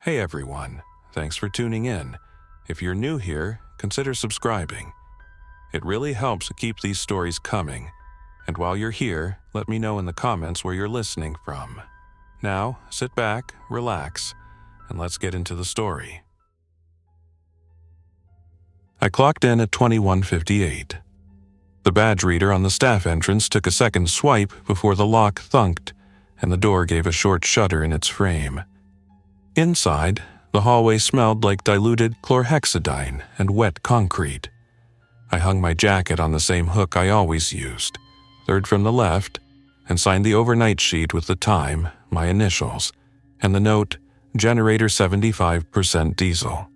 Hey everyone, thanks for tuning in. If you're new here, consider subscribing. It really helps keep these stories coming. And while you're here, let me know in the comments where you're listening from. Now, sit back, relax, and let's get into the story. I clocked in at 21:58. The badge reader on the staff entrance took a second swipe before the lock thunked, and the door gave a short shudder in its frame. Inside, the hallway smelled like diluted chlorhexidine and wet concrete. I hung my jacket on the same hook I always used, third from the left, and signed the overnight sheet with the time, my initials, and the note, generator 75% diesel.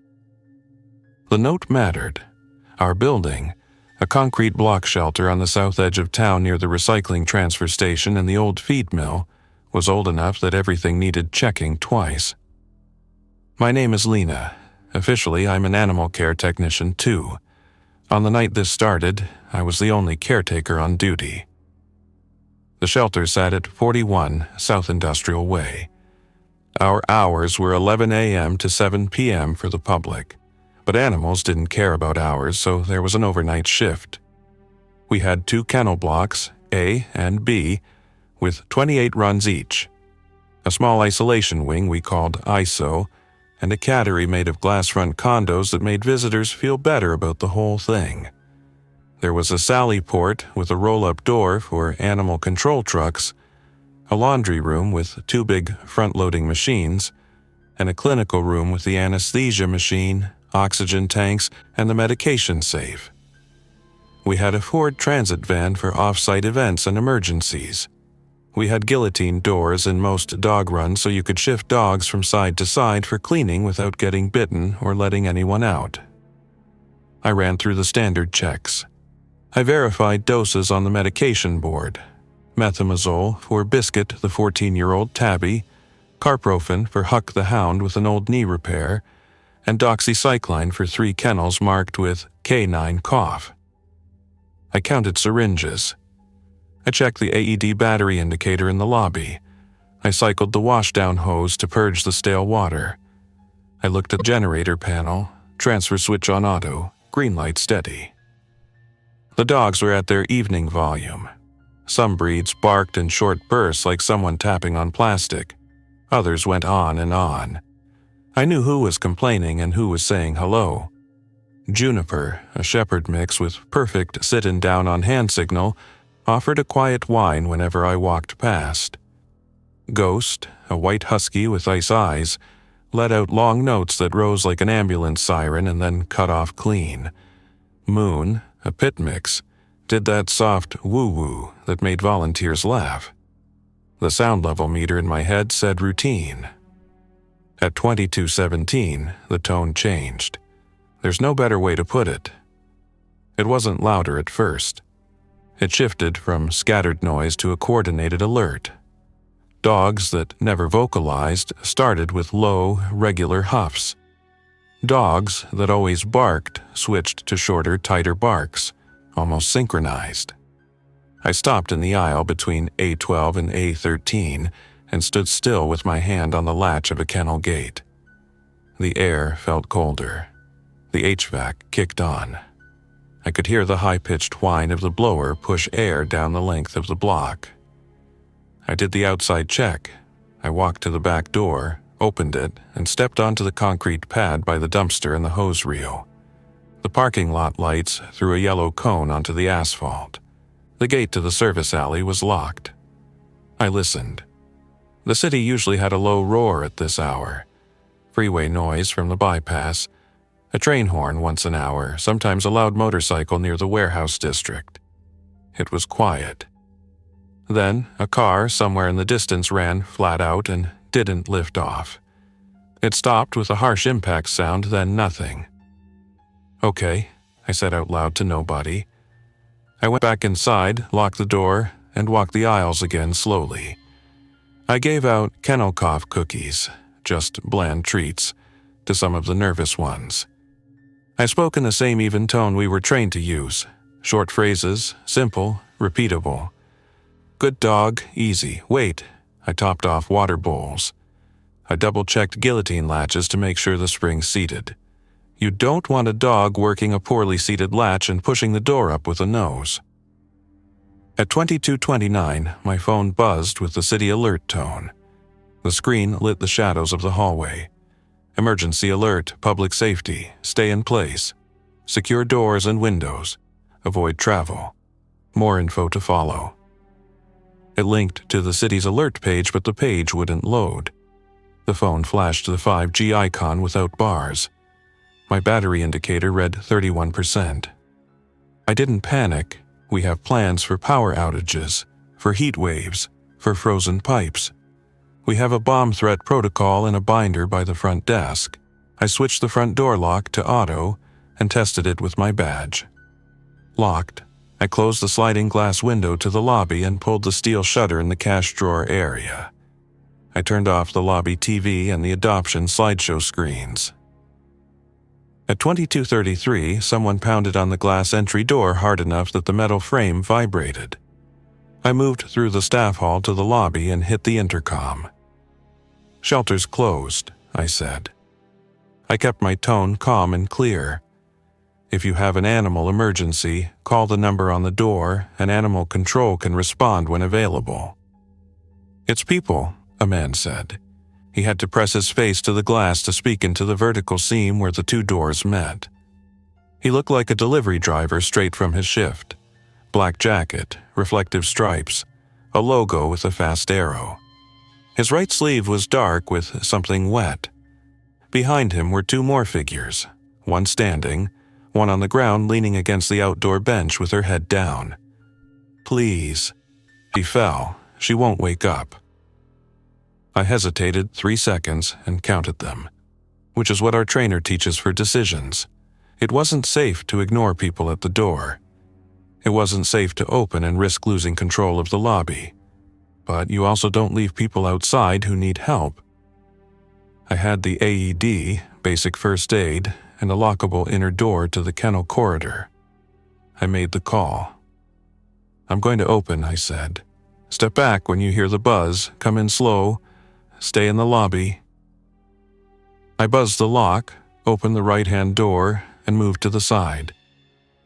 The note mattered. Our building, a concrete block shelter on the south edge of town near the recycling transfer station and the old feed mill, was old enough that everything needed checking twice. My name is Lina. Officially, I'm an animal care technician too. On the night this started, I was the only caretaker on duty. The shelter sat at 41 South Industrial Way. Our hours were 11 a.m. to 7 p.m. for the public, but animals didn't care about hours, so there was an overnight shift. We had 2 kennel blocks, A and B, with 28 runs each. A small isolation wing we called ISO, and a cattery made of glass-front condos that made visitors feel better about the whole thing. There was a sally port with a roll-up door for animal control trucks, a laundry room with 2 big front-loading machines, and a clinical room with the anesthesia machine, oxygen tanks, and the medication safe. We had a Ford Transit van for off-site events and emergencies. We had guillotine doors in most dog runs so you could shift dogs from side to side for cleaning without getting bitten or letting anyone out. I ran through the standard checks. I verified doses on the medication board. Methimazole for Biscuit, the 14-year-old tabby, carprofen for Huck the hound with an old knee repair, and doxycycline for 3 kennels marked with K9 cough. I counted syringes. I checked the AED battery indicator in the lobby. I cycled the washdown hose to purge the stale water. I looked at the generator panel, transfer switch on auto, green light steady. The dogs were at their evening volume. Some breeds barked in short bursts like someone tapping on plastic. Others went on and on. I knew who was complaining and who was saying hello. Juniper, a shepherd mix with perfect sit-in down on hand signal, offered a quiet whine whenever I walked past. Ghost, a white husky with ice eyes, let out long notes that rose like an ambulance siren and then cut off clean. Moon, a pit mix, did that soft woo-woo that made volunteers laugh. The sound level meter in my head said routine. At 22:17, the tone changed. There's no better way to put it. It wasn't louder at first. It shifted from scattered noise to a coordinated alert. Dogs that never vocalized started with low, regular huffs. Dogs that always barked switched to shorter, tighter barks, almost synchronized. I stopped in the aisle between A12 and A13 and stood still with my hand on the latch of a kennel gate. The air felt colder. The HVAC kicked on. I could hear the high-pitched whine of the blower push air down the length of the block. I did the outside check. I walked to the back door, opened it, and stepped onto the concrete pad by the dumpster and the hose reel. The parking lot lights threw a yellow cone onto the asphalt. The gate to the service alley was locked. I listened. The city usually had a low roar at this hour. Freeway noise from the bypass, a train horn once an hour, sometimes a loud motorcycle near the warehouse district. It was quiet. Then, a car somewhere in the distance ran flat out and didn't lift off. It stopped with a harsh impact sound, then nothing. "Okay," I said out loud to nobody. I went back inside, locked the door, and walked the aisles again slowly. I gave out kennel cough cookies, just bland treats, to some of the nervous ones. I spoke in the same even tone we were trained to use. Short phrases, simple, repeatable. Good dog, easy, wait. I topped off water bowls. I double-checked guillotine latches to make sure the spring's seated. You don't want a dog working a poorly seated latch and pushing the door up with a nose. At 22:29, my phone buzzed with the city alert tone. The screen lit the shadows of the hallway. Emergency alert, public safety, stay in place. Secure doors and windows. Avoid travel. More info to follow. It linked to the city's alert page, but the page wouldn't load. The phone flashed the 5G icon without bars. My battery indicator read 31%. I didn't panic. We have plans for power outages, for heat waves, for frozen pipes. We have a bomb threat protocol in a binder by the front desk. I switched the front door lock to auto and tested it with my badge. Locked, I closed the sliding glass window to the lobby and pulled the steel shutter in the cash drawer area. I turned off the lobby TV and the adoption slideshow screens. At 22:33, someone pounded on the glass entry door hard enough that the metal frame vibrated. I moved through the staff hall to the lobby and hit the intercom. "Shelter's closed," I said. I kept my tone calm and clear. "If you have an animal emergency, call the number on the door and animal control can respond when available." "It's people," a man said. He had to press his face to the glass to speak into the vertical seam where the two doors met. He looked like a delivery driver straight from his shift. Black jacket, reflective stripes, a logo with a fast arrow. His right sleeve was dark with something wet. Behind him were two more figures, one standing, one on the ground leaning against the outdoor bench with her head down. "Please." She fell. She won't wake up. I hesitated 3 seconds and counted them, which is what our trainer teaches for decisions. It wasn't safe to ignore people at the door. It wasn't safe to open and risk losing control of the lobby. But you also don't leave people outside who need help. I had the AED, basic first aid, and a lockable inner door to the kennel corridor. I made the call. "I'm going to open," I said. "Step back when you hear the buzz, come in slow, stay in the lobby." I buzzed the lock, opened the right-hand door, and moved to the side.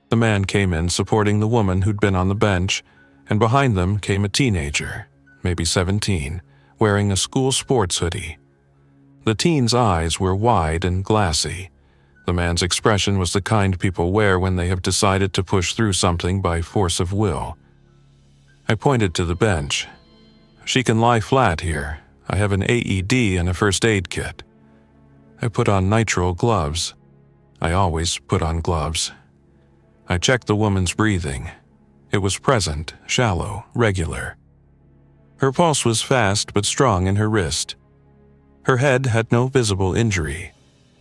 The man came in supporting the woman who'd been on the bench, and behind them came a teenager, maybe 17, wearing a school sports hoodie. The teen's eyes were wide and glassy. The man's expression was the kind people wear when they have decided to push through something by force of will. I pointed to the bench. "She can lie flat here. I have an AED and a first aid kit." I put on nitrile gloves. I always put on gloves. I checked the woman's breathing. It was present, shallow, regular. Her pulse was fast but strong in her wrist. Her head had no visible injury.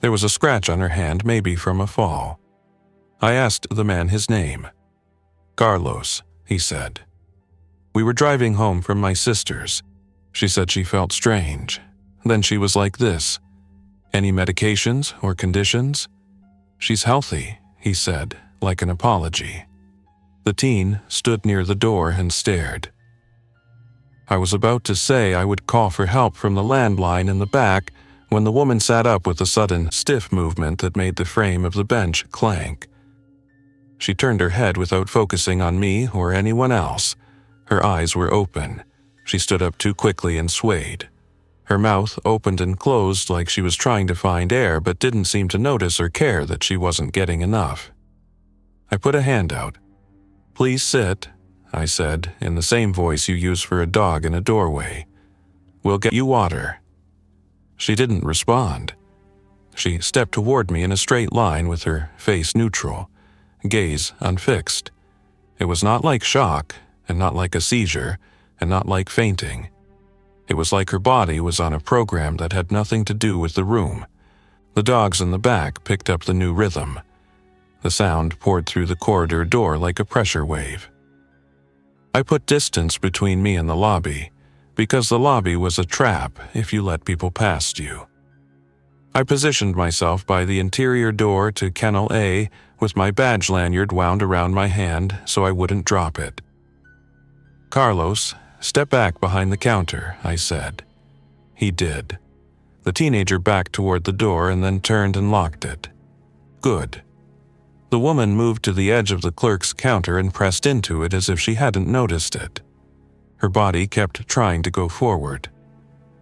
There was a scratch on her hand, maybe from a fall. I asked the man his name. "Carlos," he said. "We were driving home from my sister's. She said she felt strange. Then she was like this. Any medications or conditions?" "She's healthy," he said, like an apology. The teen stood near the door and stared. I was about to say I would call for help from the landline in the back when the woman sat up with a sudden, stiff movement that made the frame of the bench clank. She turned her head without focusing on me or anyone else. Her eyes were open. She stood up too quickly and swayed. Her mouth opened and closed like she was trying to find air but didn't seem to notice or care that she wasn't getting enough. I put a hand out. "Please sit," I said, in the same voice you use for a dog in a doorway. "We'll get you water." She didn't respond. She stepped toward me in a straight line with her face neutral, gaze unfixed. It was not like shock, and not like a seizure, and not like fainting. It was like her body was on a program that had nothing to do with the room. The dogs in the back picked up the new rhythm. The sound poured through the corridor door like a pressure wave. I put distance between me and the lobby, because the lobby was a trap if you let people past you. I positioned myself by the interior door to Kennel A with my badge lanyard wound around my hand so I wouldn't drop it. "Carlos, step back behind the counter," I said. He did. The teenager backed toward the door and then turned and locked it. Good. The woman moved to the edge of the clerk's counter and pressed into it as if she hadn't noticed it. Her body kept trying to go forward.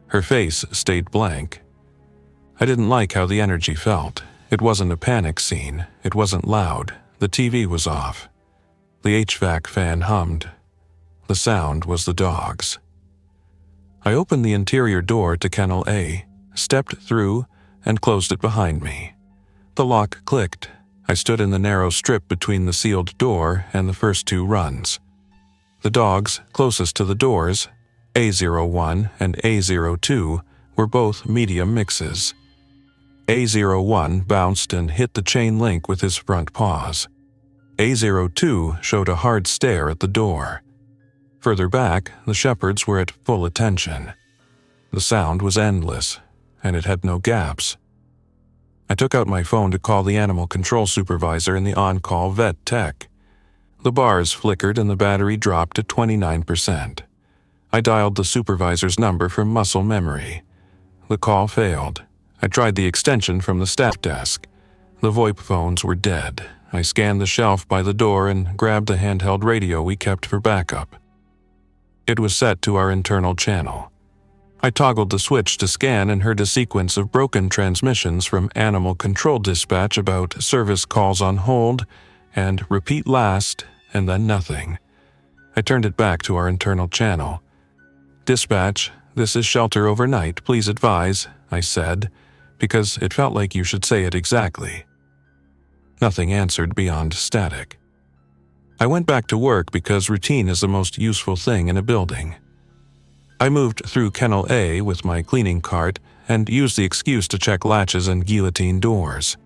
Her face stayed blank. I didn't like how the energy felt. It wasn't a panic scene. It wasn't loud. The TV was off. The HVAC fan hummed. The sound was the dogs. I opened the interior door to Kennel A, stepped through, and closed it behind me. The lock clicked. I stood in the narrow strip between the sealed door and the first two runs. The dogs closest to the doors, A01 and A02, were both medium mixes. A01 bounced and hit the chain link with his front paws. A02 showed a hard stare at the door. Further back, the shepherds were at full attention. The sound was endless, and it had no gaps. I took out my phone to call the animal control supervisor and the on-call vet tech. The bars flickered and the battery dropped to 29%. I dialed the supervisor's number from muscle memory. The call failed. I tried the extension from the staff desk. The VoIP phones were dead. I scanned the shelf by the door and grabbed the handheld radio we kept for backup. It was set to our internal channel. I toggled the switch to scan and heard a sequence of broken transmissions from Animal Control Dispatch about service calls on hold and repeat last, and then nothing. I turned it back to our internal channel. "Dispatch, this is shelter overnight, please advise," I said, because it felt like you should say it exactly. Nothing answered beyond static. I went back to work because routine is the most useful thing in a building. I moved through Kennel A with my cleaning cart and used the excuse to check latches and guillotine doors.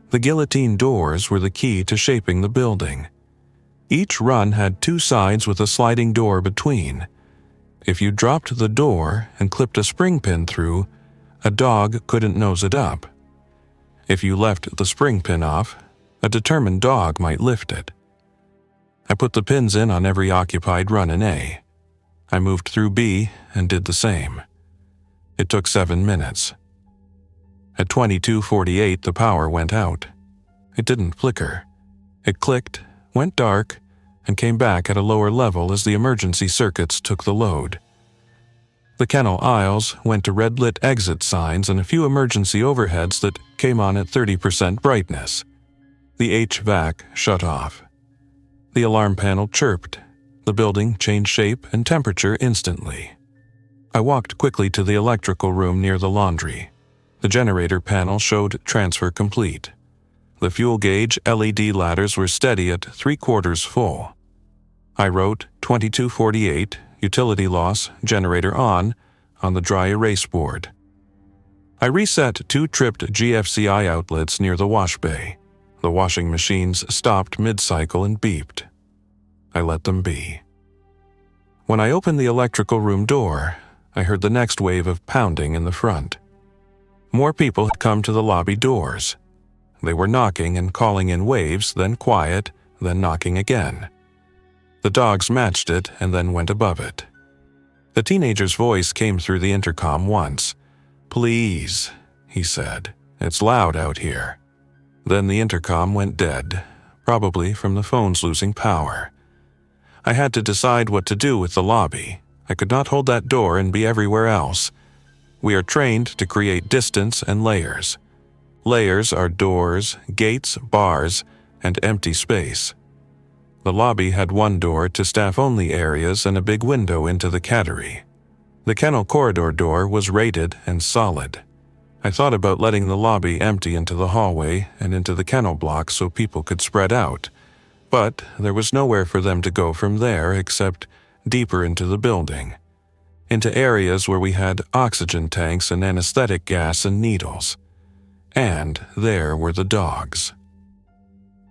The guillotine doors were the key to shaping the building. Each run had two sides with a sliding door between. If you dropped the door and clipped a spring pin through, a dog couldn't nose it up. If you left the spring pin off, a determined dog might lift it. I put the pins in on every occupied run in A. I moved through B and did the same. It took 7 minutes. At 22:48, the power went out. It didn't flicker. It clicked, went dark, and came back at a lower level as the emergency circuits took the load. The kennel aisles went to red-lit exit signs and a few emergency overheads that came on at 30% brightness. The HVAC shut off. The alarm panel chirped. The building changed shape and temperature instantly. I walked quickly to the electrical room near the laundry. The generator panel showed transfer complete. The fuel gauge LED ladders were steady at 3/4 full. I wrote 2248, utility loss, generator on the dry erase board. I reset 2 tripped GFCI outlets near the wash bay. The washing machines stopped mid-cycle and beeped. I let them be. When I opened the electrical room door, I heard the next wave of pounding in the front. More people had come to the lobby doors. They were knocking and calling in waves, then quiet, then knocking again. The dogs matched it and then went above it. The teenager's voice came through the intercom once. "Please," he said. "It's loud out here." Then the intercom went dead, probably from the phones losing power. I had to decide what to do with the lobby. I could not hold that door and be everywhere else. We are trained to create distance and layers. Layers are doors, gates, bars, and empty space. The lobby had one door to staff-only areas and a big window into the cattery. The kennel corridor door was rated and solid. I thought about letting the lobby empty into the hallway and into the kennel block so people could spread out, but there was nowhere for them to go from there except deeper into the building, into areas where we had oxygen tanks and anesthetic gas and needles. And there were the dogs.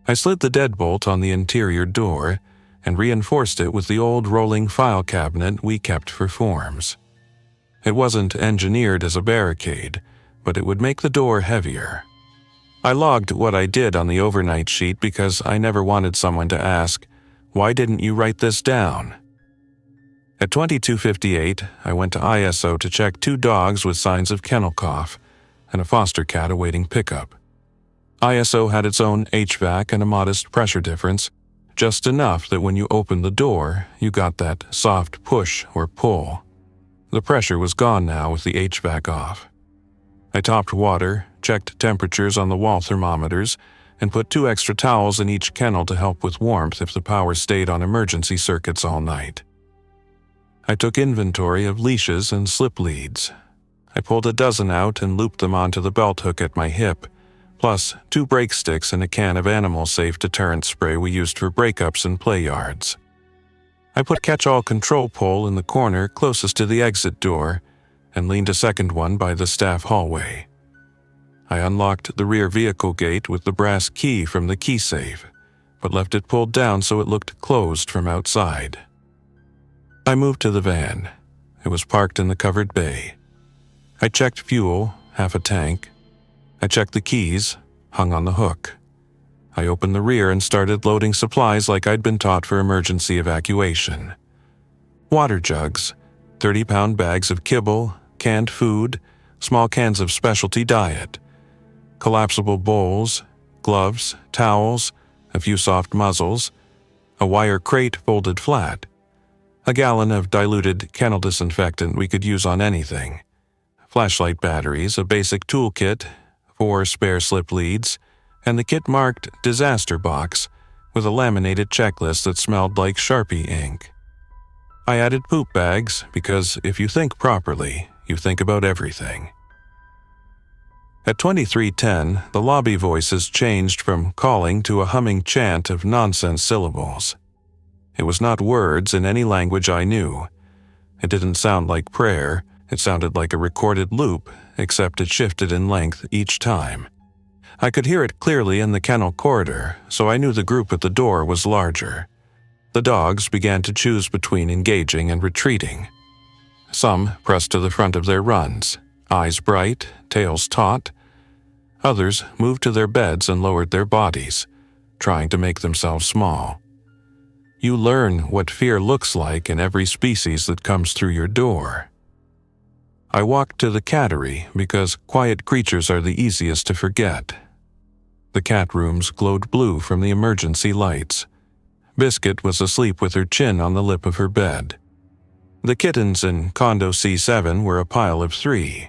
I slid the deadbolt on the interior door and reinforced it with the old rolling file cabinet we kept for forms. It wasn't engineered as a barricade, but it would make the door heavier. I logged what I did on the overnight sheet because I never wanted someone to ask, "Why didn't you write this down?" At 22:58, I went to ISO to check 2 dogs with signs of kennel cough and a foster cat awaiting pickup. ISO had its own HVAC and a modest pressure difference, just enough that when you opened the door, you got that soft push or pull. The pressure was gone now with the HVAC off. I topped water, checked temperatures on the wall thermometers, and put 2 extra towels in each kennel to help with warmth if the power stayed on emergency circuits all night. I took inventory of leashes and slip leads. I pulled a dozen out and looped them onto the belt hook at my hip, plus 2 brake sticks and a can of animal-safe deterrent spray we used for breakups in play yards. I put catch-all control pole in the corner closest to the exit door and leaned a second one by the staff hallway. I unlocked the rear vehicle gate with the brass key from the key safe, but left it pulled down so it looked closed from outside. I moved to the van. It was parked in the covered bay. I checked fuel, half a tank. I checked the keys, hung on the hook. I opened the rear and started loading supplies like I'd been taught for emergency evacuation. Water jugs, 30-pound bags of kibble, canned food, small cans of specialty diet, collapsible bowls, gloves, towels, a few soft muzzles, a wire crate folded flat, a gallon of diluted kennel disinfectant we could use on anything, flashlight batteries, a basic toolkit, 4 spare slip leads, and the kit marked disaster box with a laminated checklist that smelled like Sharpie ink. I added poop bags because if you think properly, you think about everything. At 23:10, the lobby voices changed from calling to a humming chant of nonsense syllables. It was not words in any language I knew. It didn't sound like prayer, it sounded like a recorded loop, except it shifted in length each time. I could hear it clearly in the kennel corridor, so I knew the group at the door was larger. The dogs began to choose between engaging and retreating. Some pressed to the front of their runs, eyes bright, tails taut. Others moved to their beds and lowered their bodies, trying to make themselves small. You learn what fear looks like in every species that comes through your door. I walked to the cattery because quiet creatures are the easiest to forget. The cat rooms glowed blue from the emergency lights. Biscuit was asleep with her chin on the lip of her bed. The kittens in Condo C7 were a pile of 3.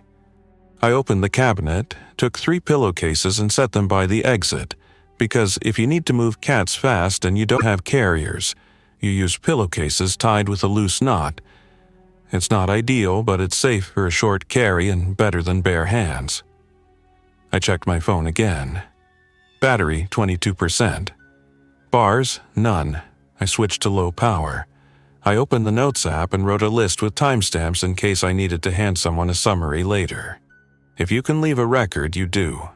I opened the cabinet, took 3 pillowcases and set them by the exit, because if you need to move cats fast and you don't have carriers, you use pillowcases tied with a loose knot. It's not ideal, but it's safe for a short carry and better than bare hands. I checked my phone again. Battery, 22%. Bars, none. I switched to low power. I opened the Notes app and wrote a list with timestamps in case I needed to hand someone a summary later. If you can leave a record, you do.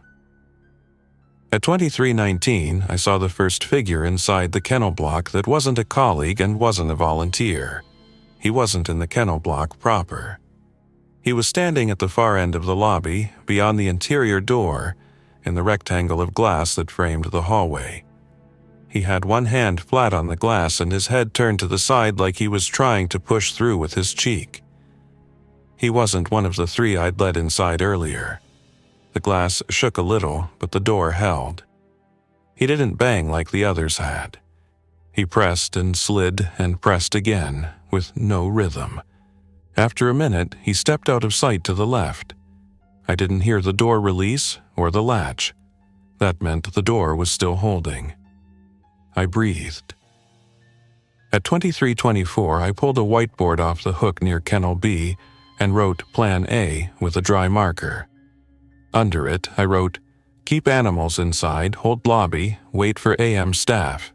At 23:19, I saw the first figure inside the kennel block that wasn't a colleague and wasn't a volunteer. He wasn't in the kennel block proper. He was standing at the far end of the lobby, beyond the interior door, in the rectangle of glass that framed the hallway. He had one hand flat on the glass and his head turned to the side like he was trying to push through with his cheek. He wasn't one of the 3 I'd let inside earlier. The glass shook a little, but the door held. He didn't bang like the others had. He pressed and slid and pressed again, with no rhythm. After a minute, he stepped out of sight to the left. I didn't hear the door release or the latch. That meant the door was still holding. I breathed. At 23:24, I pulled a whiteboard off the hook near Kennel B and wrote Plan A with a dry marker. Under it, I wrote, "Keep animals inside, hold lobby, wait for AM staff."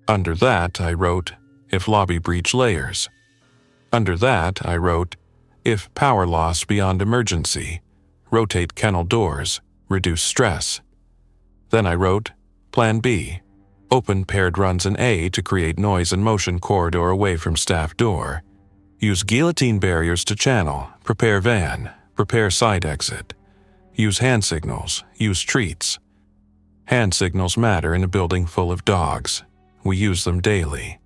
Under that, I wrote, "If lobby breach layers." Under that, I wrote, "If power loss beyond emergency, rotate kennel doors, reduce stress." Then I wrote, Plan B, open paired runs in A to create noise and motion corridor away from staff door. Use guillotine barriers to channel, prepare van, prepare side exit. Use hand signals, use treats. Hand signals matter in a building full of dogs. We use them daily.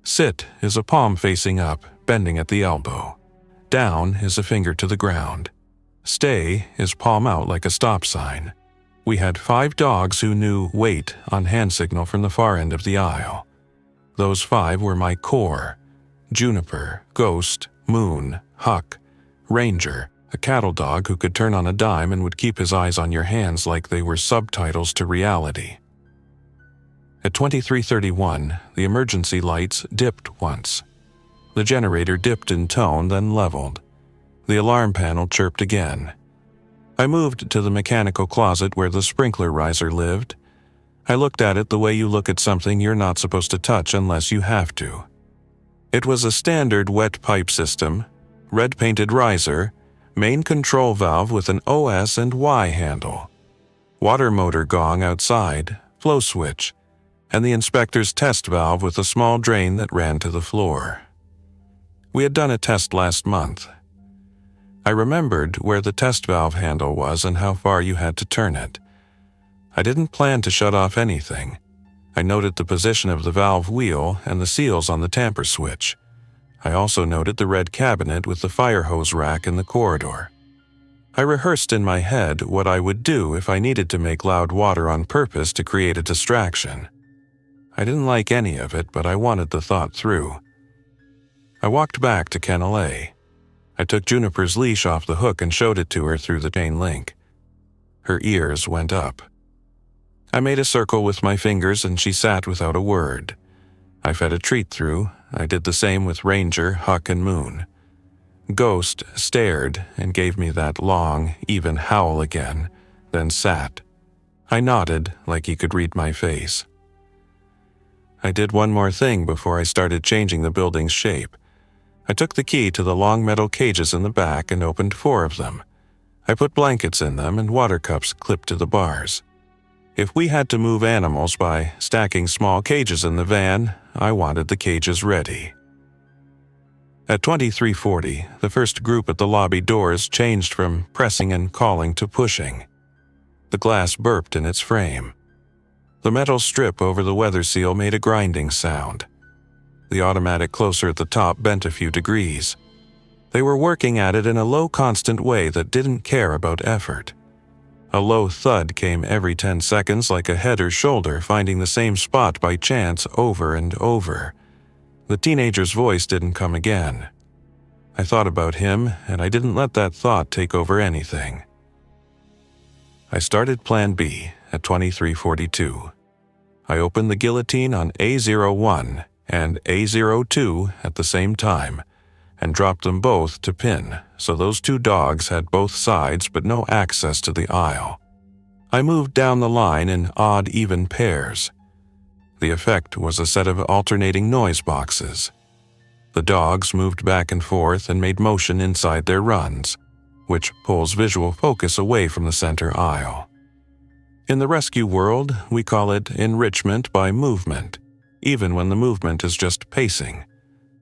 Sit is a palm facing up, bending at the elbow. Down is a finger to the ground. Stay is palm out like a stop sign. We had 5 dogs who knew wait on hand signal from the far end of the aisle. Those 5 were my core: Juniper, Ghost, Moon, Huck, Ranger, a cattle dog who could turn on a dime and would keep his eyes on your hands like they were subtitles to reality. At 23:31, the emergency lights dipped once. The generator dipped in tone, then leveled. The alarm panel chirped again. I moved to the mechanical closet where the sprinkler riser lived. I looked at it the way you look at something you're not supposed to touch unless you have to. It was a standard wet pipe system, red-painted riser, main control valve with an OS and Y handle, water motor gong outside, flow switch, and the inspector's test valve with a small drain that ran to the floor. We had done a test last month. I remembered where the test valve handle was and how far you had to turn it. I didn't plan to shut off anything. I noted the position of the valve wheel and the seals on the tamper switch. I also noted the red cabinet with the fire hose rack in the corridor. I rehearsed in my head what I would do if I needed to make loud water on purpose to create a distraction. I didn't like any of it, but I wanted the thought through. I walked back to Kennel A. I took Juniper's leash off the hook and showed it to her through the chain link. Her ears went up. I made a circle with my fingers and she sat without a word. I fed a treat through. I did the same with Ranger, Huck, and Moon. Ghost stared and gave me that long, even howl again, then sat. I nodded like he could read my face. I did one more thing before I started changing the building's shape. I took the key to the long metal cages in the back and opened 4 of them. I put blankets in them and water cups clipped to the bars. If we had to move animals by stacking small cages in the van, I wanted the cages ready. At 23:40, the first group at the lobby doors changed from pressing and calling to pushing. The glass burped in its frame. The metal strip over the weather seal made a grinding sound. The automatic closer at the top bent a few degrees. They were working at it in a low constant way that didn't care about effort. A low thud came every 10 seconds like a head or shoulder finding the same spot by chance over and over. The teenager's voice didn't come again. I thought about him, and I didn't let that thought take over anything. I started Plan B at 23:42. I opened the guillotine on A01 and A02 at the same time, and dropped them both to pin, so those 2 dogs had both sides but no access to the aisle. I moved down the line in odd even pairs. The effect was a set of alternating noise boxes. The dogs moved back and forth and made motion inside their runs, which pulls visual focus away from the center aisle. In the rescue world, we call it enrichment by movement, even when the movement is just pacing.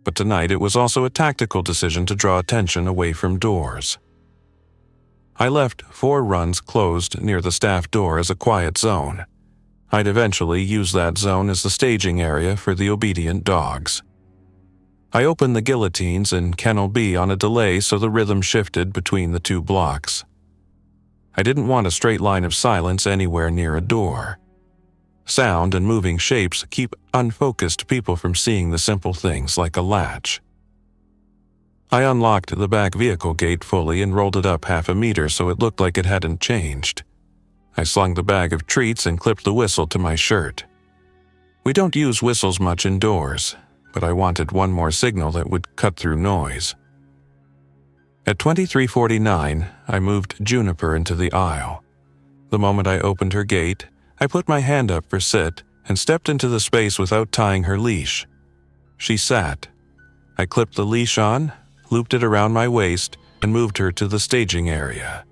But tonight it was also a tactical decision to draw attention away from doors. I left 4 runs closed near the staff door as a quiet zone. I'd eventually use that zone as the staging area for the obedient dogs. I opened the guillotines in Kennel B on a delay so the rhythm shifted between the 2 blocks. I didn't want a straight line of silence anywhere near a door. Sound and moving shapes keep unfocused people from seeing the simple things like a latch. I unlocked the back vehicle gate fully and rolled it up 1/2 meter so it looked like it hadn't changed. I slung the bag of treats and clipped the whistle to my shirt. We don't use whistles much indoors, but I wanted one more signal that would cut through noise. At 23:49, I moved Juniper into the aisle. The moment I opened her gate, I put my hand up for sit and stepped into the space without tying her leash. She sat. I clipped the leash on, looped it around my waist, and moved her to the staging area.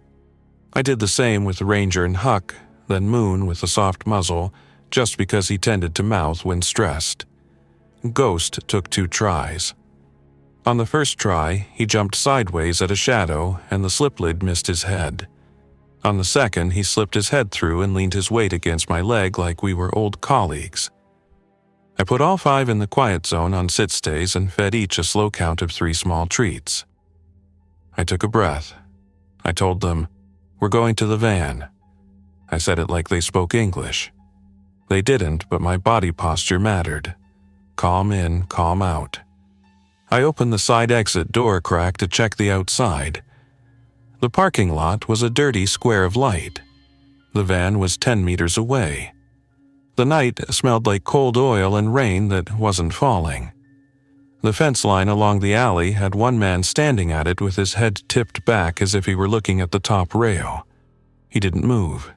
I did the same with Ranger and Huck, then Moon with a soft muzzle, just because he tended to mouth when stressed. Ghost took 2 tries. On the first try, he jumped sideways at a shadow and the slip lid missed his head. On the second, he slipped his head through and leaned his weight against my leg like we were old colleagues. I put all 5 in the quiet zone on sit-stays and fed each a slow count of 3 small treats. I took a breath. I told them, "We're going to the van." I said it like they spoke English. They didn't, but my body posture mattered. Calm in, calm out. I opened the side exit door crack to check the outside. The parking lot was a dirty square of light. The van was 10 meters away. The night smelled like cold oil and rain that wasn't falling. The fence line along the alley had one man standing at it with his head tipped back as if he were looking at the top rail. He didn't move.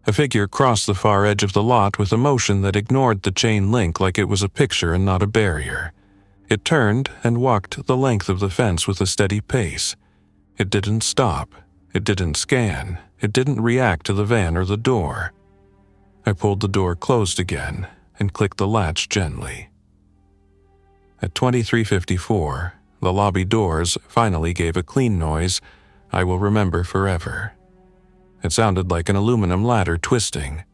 A figure crossed the far edge of the lot with a motion that ignored the chain link like it was a picture and not a barrier. It turned and walked the length of the fence with a steady pace. It didn't stop. It didn't scan. It didn't react to the van or the door. I pulled the door closed again and clicked the latch gently. At 23:54, the lobby doors finally gave a clean noise I will remember forever. It sounded like an aluminum ladder twisting.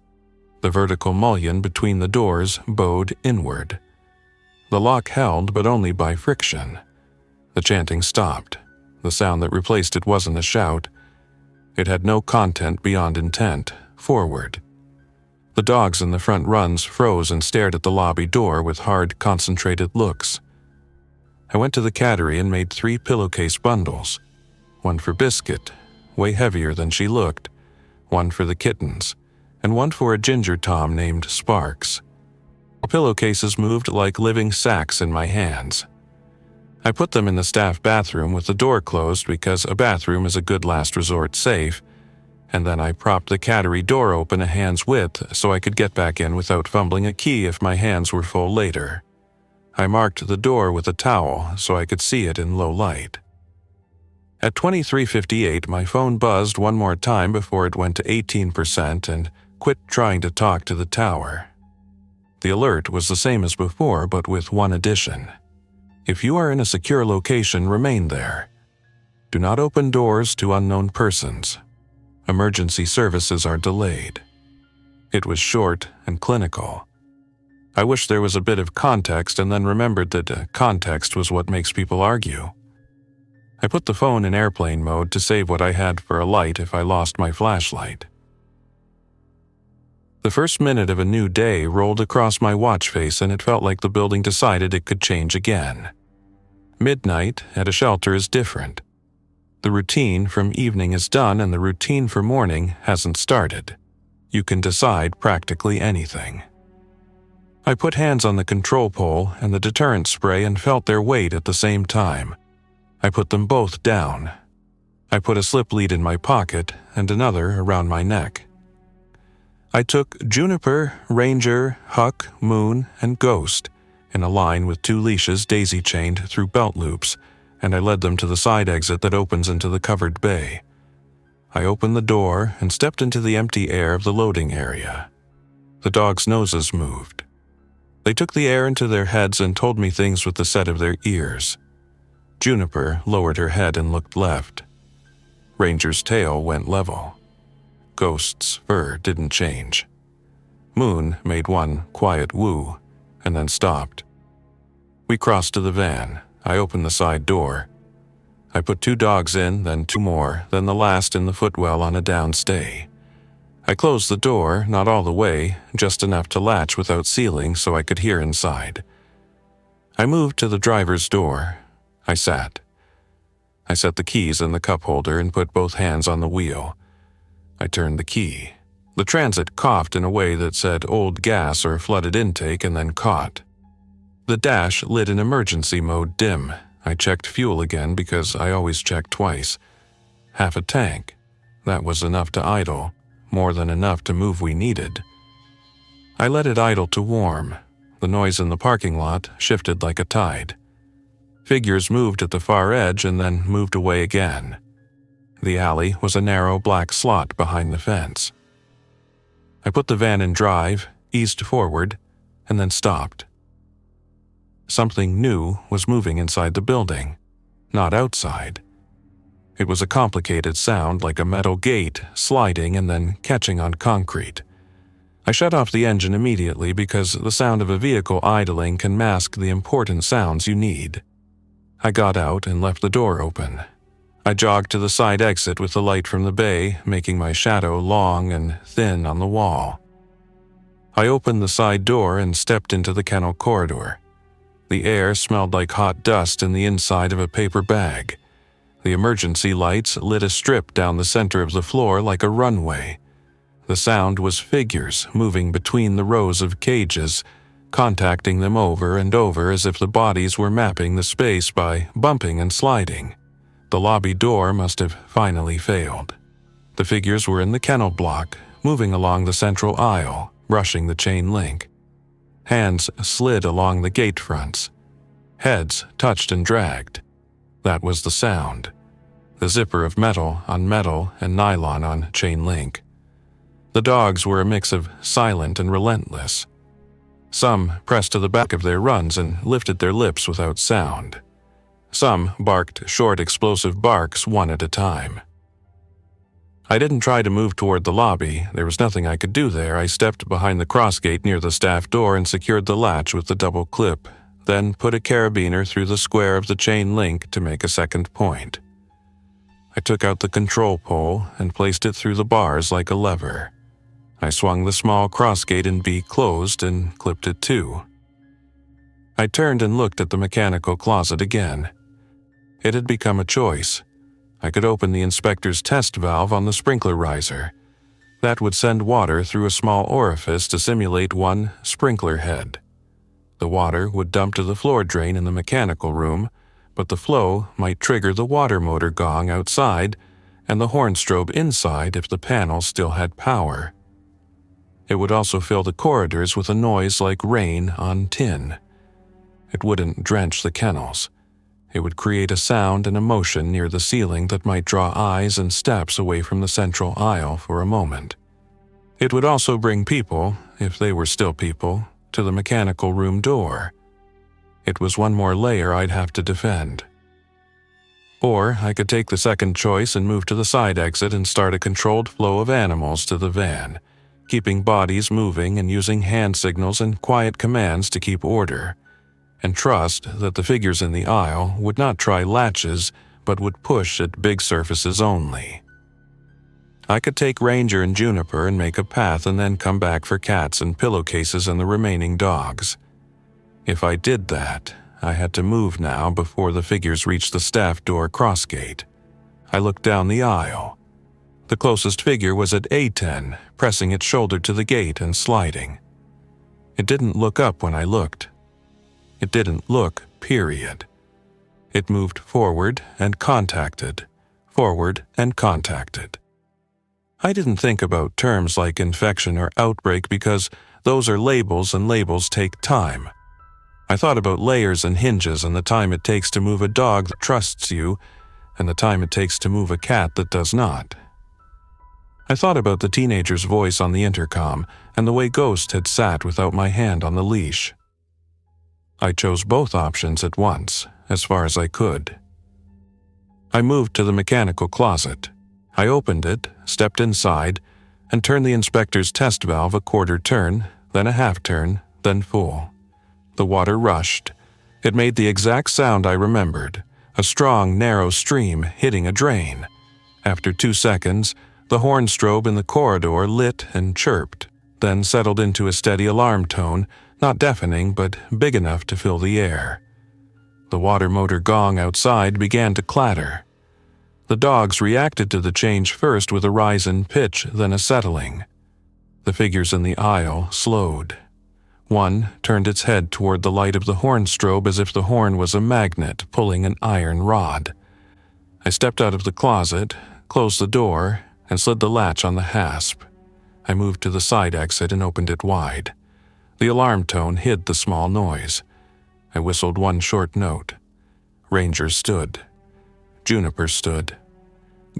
The vertical mullion between the doors bowed inward. The lock held, but only by friction. The chanting stopped. The sound that replaced it wasn't a shout. It had no content beyond intent, forward. The dogs in the front runs froze and stared at the lobby door with hard, concentrated looks. I went to the cattery and made 3 pillowcase bundles. One for Biscuit, way heavier than she looked, one for the kittens, and one for a ginger tom named Sparks. The pillowcases moved like living sacks in my hands. I put them in the staff bathroom with the door closed because a bathroom is a good last resort safe, and then I propped the cattery door open a hand's width so I could get back in without fumbling a key if my hands were full later. I marked the door with a towel so I could see it in low light. At 23:58, my phone buzzed one more time before it went to 18% and quit trying to talk to the tower. The alert was the same as before, but with one addition. If you are in a secure location, remain there. Do not open doors to unknown persons. Emergency services are delayed. It was short and clinical. I wish there was a bit of context and then remembered that context was what makes people argue. I put the phone in airplane mode to save what I had for a light if I lost my flashlight. The first minute of a new day rolled across my watch face and it felt like the building decided it could change again. Midnight at a shelter is different. The routine from evening is done and the routine for morning hasn't started. You can decide practically anything. I put hands on the control pole and the deterrent spray and felt their weight at the same time. I put them both down. I put a slip lead in my pocket and another around my neck. I took Juniper, Ranger, Huck, Moon, and Ghost in a line with 2 leashes daisy-chained through belt loops, and I led them to the side exit that opens into the covered bay. I opened the door and stepped into the empty air of the loading area. The dogs' noses moved. They took the air into their heads and told me things with the set of their ears. Juniper lowered her head and looked left. Ranger's tail went level. Ghost's fur didn't change. Moon made one quiet woo and then stopped. We crossed to the van. I opened the side door. I put 2 dogs in, then 2 more, then the last in the footwell on a downstay. I closed the door, not all the way, just enough to latch without sealing so I could hear inside. I moved to the driver's door. I sat. I set the keys in the cup holder and put both hands on the wheel. I turned the key. The transit coughed in a way that said old gas or flooded intake and then caught. The dash lit in emergency mode dim. I checked fuel again because I always check twice. Half a tank. That was enough to idle, more than enough to move we needed. I let it idle to warm. The noise in the parking lot shifted like a tide. Figures moved at the far edge and then moved away again. The alley was a narrow black slot behind the fence. I put the van in drive, eased forward, and then stopped. Something new was moving inside the building, not outside. It was a complicated sound like a metal gate sliding and then catching on concrete. I shut off the engine immediately because the sound of a vehicle idling can mask the important sounds you need. I got out and left the door open. I jogged to the side exit with the light from the bay, making my shadow long and thin on the wall. I opened the side door and stepped into the kennel corridor. The air smelled like hot dust in the inside of a paper bag. The emergency lights lit a strip down the center of the floor like a runway. The sound was figures moving between the rows of cages, contacting them over and over as if the bodies were mapping the space by bumping and sliding. The lobby door must have finally failed. The figures were in the kennel block, moving along the central aisle, brushing the chain link. Hands slid along the gate fronts. Heads touched and dragged. That was the sound. The zipper of metal on metal and nylon on chain link. The dogs were a mix of silent and relentless. Some pressed to the back of their runs and lifted their lips without sound. Some barked short explosive barks one at a time. I didn't try to move toward the lobby. There was nothing I could do there. I stepped behind the crossgate near the staff door and secured the latch with the double clip, then put a carabiner through the square of the chain link to make a second point. I took out the control pole and placed it through the bars like a lever. I swung the small crossgate in B closed and clipped it too. I turned and looked at the mechanical closet again. It had become a choice. I could open the inspector's test valve on the sprinkler riser. That would send water through a small orifice to simulate one sprinkler head. The water would dump to the floor drain in the mechanical room, but the flow might trigger the water motor gong outside and the horn strobe inside if the panel still had power. It would also fill the corridors with a noise like rain on tin. It wouldn't drench the kennels. It would create a sound and a motion near the ceiling that might draw eyes and steps away from the central aisle for a moment. It would also bring people, if they were still people, to the mechanical room door. It was one more layer I'd have to defend. Or I could take the second choice and move to the side exit and start a controlled flow of animals to the van, keeping bodies moving and using hand signals and quiet commands to keep order, and trust that the figures in the aisle would not try latches but would push at big surfaces only. I could take Ranger and Juniper and make a path and then come back for cats and pillowcases and the remaining dogs. If I did that, I had to move now before the figures reached the staff door crossgate. I looked down the aisle. The closest figure was at A10, pressing its shoulder to the gate and sliding. It didn't look up when I looked. It didn't look, period. It moved forward and contacted, forward and contacted. I didn't think about terms like infection or outbreak because those are labels and labels take time. I thought about layers and hinges and the time it takes to move a dog that trusts you and the time it takes to move a cat that does not. I thought about the teenager's voice on the intercom and the way Ghost had sat without my hand on the leash. I chose both options at once, as far as I could. I moved to the mechanical closet. I opened it, stepped inside, and turned the inspector's test valve a quarter turn, then a half turn, then full. The water rushed. It made the exact sound I remembered, a strong, narrow stream hitting a drain. After 2 seconds, the horn strobe in the corridor lit and chirped, then settled into a steady alarm tone, not deafening but big enough to fill the air. The water motor gong outside began to clatter. The dogs reacted to the change first with a rise in pitch, then a settling. The figures in the aisle slowed. One turned its head toward the light of the horn strobe as if the horn was a magnet pulling an iron rod. I stepped out of the closet, closed the door, and slid the latch on the hasp. I moved to the side exit and opened it wide. The alarm tone hid the small noise. I whistled one short note. Ranger stood. Juniper stood.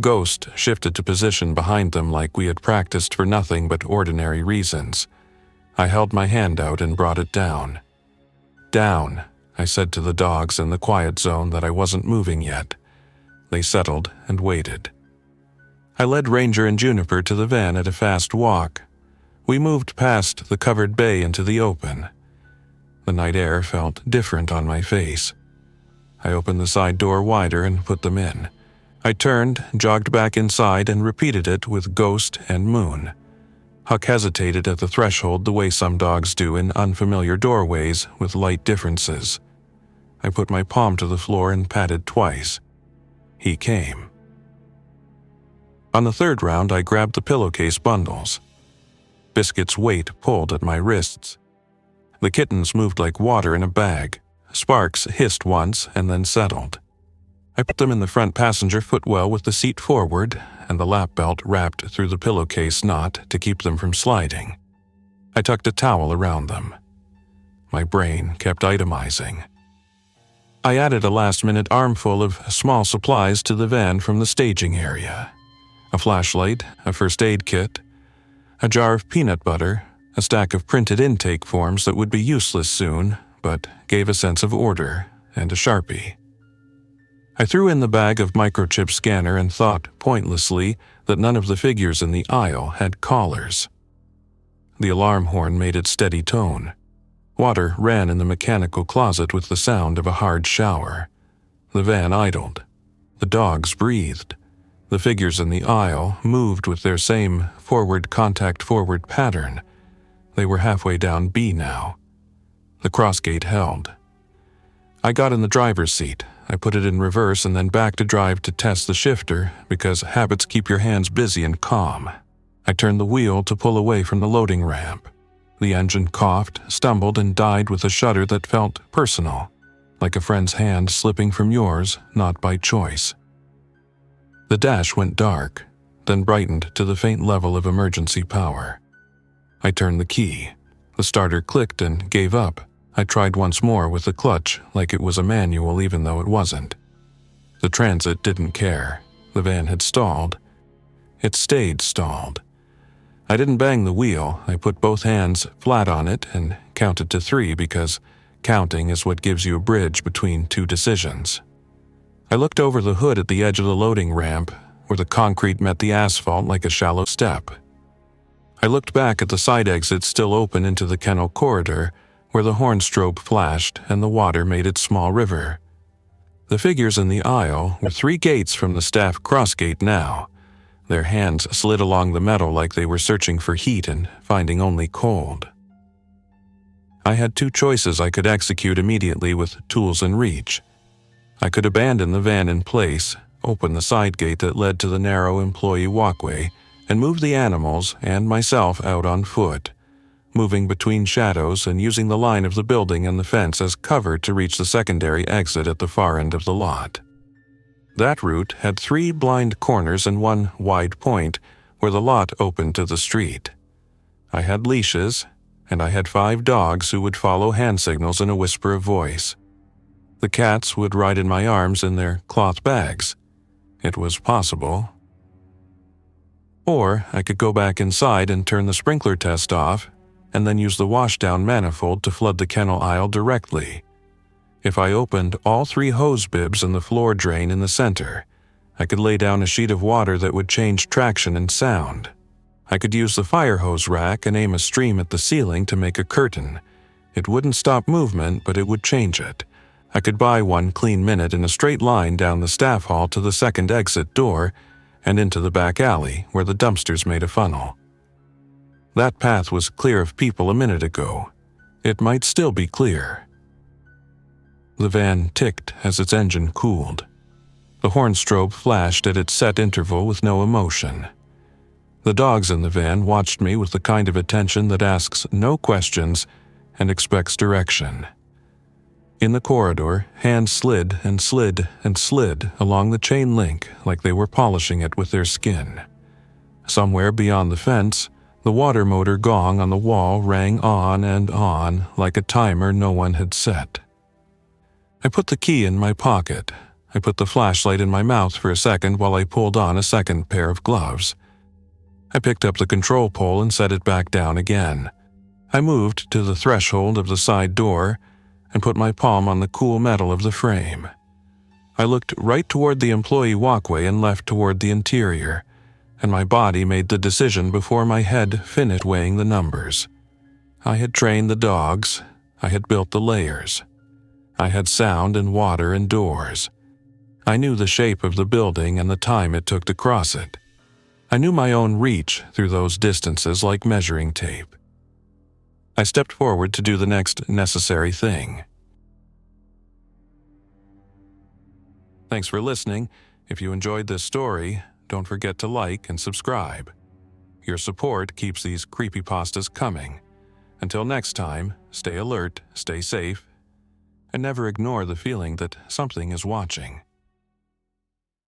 Ghost shifted to position behind them like we had practiced for nothing but ordinary reasons. I held my hand out and brought it down. Down, I said to the dogs in the quiet zone that I wasn't moving yet. They settled and waited. I led Ranger and Juniper to the van at a fast walk. We moved past the covered bay into the open. The night air felt different on my face. I opened the side door wider and put them in. I turned, jogged back inside, and repeated it with Ghost and Moon. Huck hesitated at the threshold the way some dogs do in unfamiliar doorways with light differences. I put my palm to the floor and patted twice. He came. On the third round, I grabbed the pillowcase bundles. Biscuit's weight pulled at my wrists. The kittens moved like water in a bag. Sparks hissed once and then settled. I put them in the front passenger footwell with the seat forward and the lap belt wrapped through the pillowcase knot to keep them from sliding. I tucked a towel around them. My brain kept itemizing. I added a last-minute armful of small supplies to the van from the staging area. A flashlight, a first aid kit, a jar of peanut butter, a stack of printed intake forms that would be useless soon, but gave a sense of order, and a Sharpie. I threw in the bag of microchip scanner and thought, pointlessly, that none of the figures in the aisle had collars. The alarm horn made its steady tone. Water ran in the mechanical closet with the sound of a hard shower. The van idled. The dogs breathed. The figures in the aisle moved with their same forward contact forward pattern. They were halfway down B now. The crossgate held. I got in the driver's seat. I put it in reverse and then back to drive to test the shifter because habits keep your hands busy and calm. I turned the wheel to pull away from the loading ramp. The engine coughed, stumbled, and died with a shudder that felt personal, like a friend's hand slipping from yours, not by choice. The dash went dark, then brightened to the faint level of emergency power. I turned the key. The starter clicked and gave up. I tried once more with the clutch like it was a manual even though it wasn't. The transit didn't care. The van had stalled. It stayed stalled. I didn't bang the wheel. I put both hands flat on it and counted to 3 because counting is what gives you a bridge between two decisions. I looked over the hood at the edge of the loading ramp where the concrete met the asphalt like a shallow step. I looked back at the side exit still open into the kennel corridor where the horn strobe flashed and the water made its small river. The figures in the aisle were 3 gates from the staff crossgate now. Their hands slid along the metal like they were searching for heat and finding only cold. I had 2 choices I could execute immediately with tools in reach. I could abandon the van in place, open the side gate that led to the narrow employee walkway, and move the animals and myself out on foot, moving between shadows and using the line of the building and the fence as cover to reach the secondary exit at the far end of the lot. That route had 3 blind corners and 1 wide point where the lot opened to the street. I had leashes, and I had 5 dogs who would follow hand signals in a whisper of voice. The cats would ride in my arms in their cloth bags. It was possible. Or I could go back inside and turn the sprinkler test off and then use the washdown manifold to flood the kennel aisle directly. If I opened all 3 hose bibs and the floor drain in the center, I could lay down a sheet of water that would change traction and sound. I could use the fire hose rack and aim a stream at the ceiling to make a curtain. It wouldn't stop movement, but it would change it. I could buy 1 clean minute in a straight line down the staff hall to the second exit door and into the back alley where the dumpsters made a funnel. That path was clear of people a minute ago. It might still be clear. The van ticked as its engine cooled. The horn strobe flashed at its set interval with no emotion. The dogs in the van watched me with the kind of attention that asks no questions and expects direction. In the corridor, hands slid and slid and slid along the chain link like they were polishing it with their skin. Somewhere beyond the fence, the water motor gong on the wall rang on and on like a timer no one had set. I put the key in my pocket. I put the flashlight in my mouth for a second while I pulled on a second pair of gloves. I picked up the control pole and set it back down again. I moved to the threshold of the side door and put my palm on the cool metal of the frame. I looked right toward the employee walkway and left toward the interior, and my body made the decision before my head finished weighing the numbers. I had trained the dogs, I had built the layers. I had sound and water and doors. I knew the shape of the building and the time it took to cross it. I knew my own reach through those distances like measuring tape. I stepped forward to do the next necessary thing. Thanks for listening. If you enjoyed this story, don't forget to like and subscribe. Your support keeps these creepypastas coming. Until next time, stay alert, stay safe, and never ignore the feeling that something is watching.